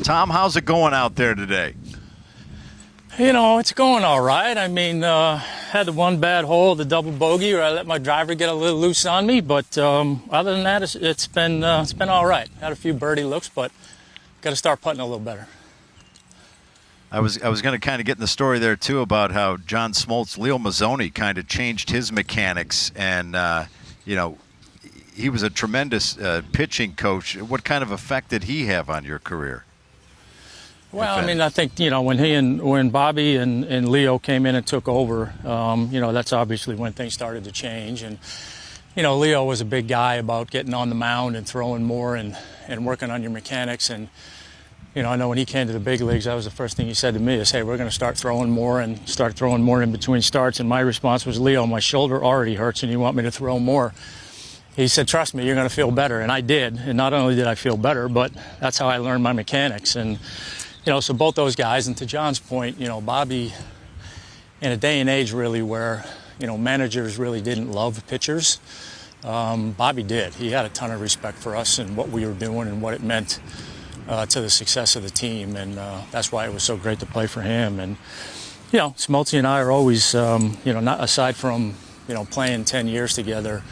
Tom, how's it going out there today? You know, it's going all right. I mean, had the one bad hole, the double bogey, where I let my driver get a little loose on me. But other than that, it's been all right. Had a few birdie looks, but got to start putting a little better. I was going to kind of get in the story there too about how John Smoltz, Leo Mazzoni kind of changed his mechanics, and you know, he was a tremendous pitching coach. What kind of effect did he have on your career? Well, I mean, I think, you know, when Bobby and Leo came in and took over, you know, that's obviously when things started to change. And, you know, Leo was a big guy about getting on the mound and throwing more and working on your mechanics. And, you know, I know when he came to the big leagues, that was the first thing he said to me is, hey, we're going to start throwing more and start throwing more in between starts. And my response was, Leo, my shoulder already hurts and you want me to throw more. He said, trust me, you're going to feel better. And I did. And not only did I feel better, but that's how I learned my mechanics. And, you know, so both those guys, and to John's point, you know, Bobby, in a day and age really where, you know, managers really didn't love pitchers, Bobby did. He had a ton of respect for us and what we were doing and what it meant to the success of the team, and that's why it was so great to play for him. And, you know, Smoltzy and I are always, you know, not aside from, you know, playing 10 years together,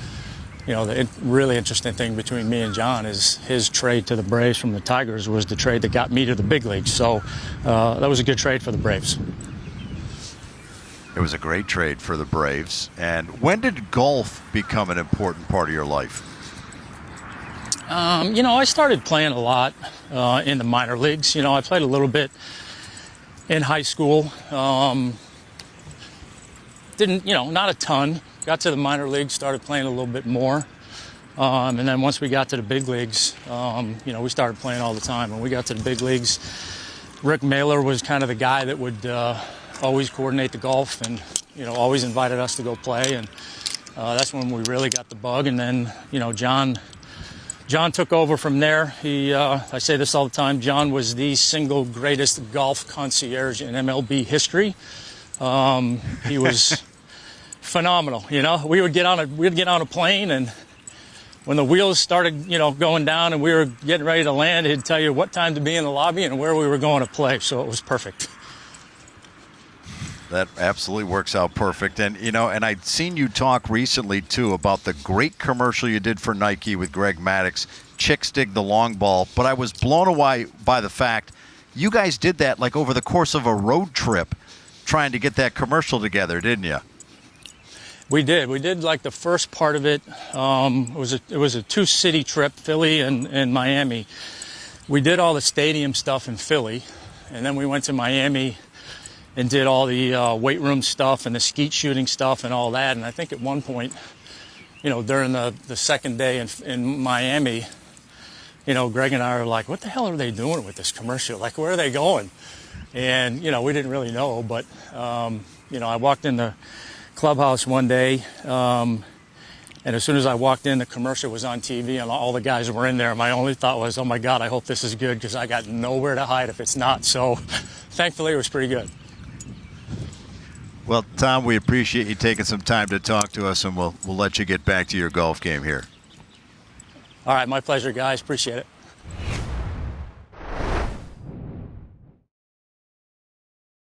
you know, the really interesting thing between me and John is his trade to the Braves from the Tigers was the trade that got me to the big leagues. So that was a good trade for the Braves. It was a great trade for the Braves. And when did golf become an important part of your life? You know, I started playing a lot in the minor leagues. You know, I played a little bit in high school. Didn't, you know, not a ton. Got to the minor leagues, started playing a little bit more. And then once we got to the big leagues, you know, we started playing all the time. When we got to the big leagues, Rick Mailer was kind of the guy that would always coordinate the golf and, you know, always invited us to go play. And that's when we really got the bug. And then, you know, John took over from there. He, I say this all the time, John was the single greatest golf concierge in MLB history. He was phenomenal. You know, we'd get on a plane, and when the wheels started, you know, going down and we were getting ready to land, he'd tell you what time to be in the lobby and where we were going to play. So it was perfect. That absolutely works out perfect. And, you know, and I'd seen you talk recently, too, about the great commercial you did for Nike with Greg Maddux, Chicks Dig the Long Ball. But I was blown away by the fact you guys did that like over the course of a road trip trying to get that commercial together, didn't you? We did. We did like the first part of it. It was a two-city trip, Philly and Miami. We did all the stadium stuff in Philly, and then we went to Miami and did all the weight room stuff and the skeet shooting stuff and all that. And I think at one point, you know, during the second day in Miami, you know, Greg and I were like, what the hell are they doing with this commercial? Like, where are they going? And, you know, we didn't really know. But, you know, I walked in the clubhouse one day, and as soon as I walked in, the commercial was on TV and all the guys were in there. My only thought was, oh, my God, I hope this is good because I got nowhere to hide if it's not. So thankfully, it was pretty good. Well, Tom, we appreciate you taking some time to talk to us, and we'll let you get back to your golf game here. All right, my pleasure, guys. Appreciate it.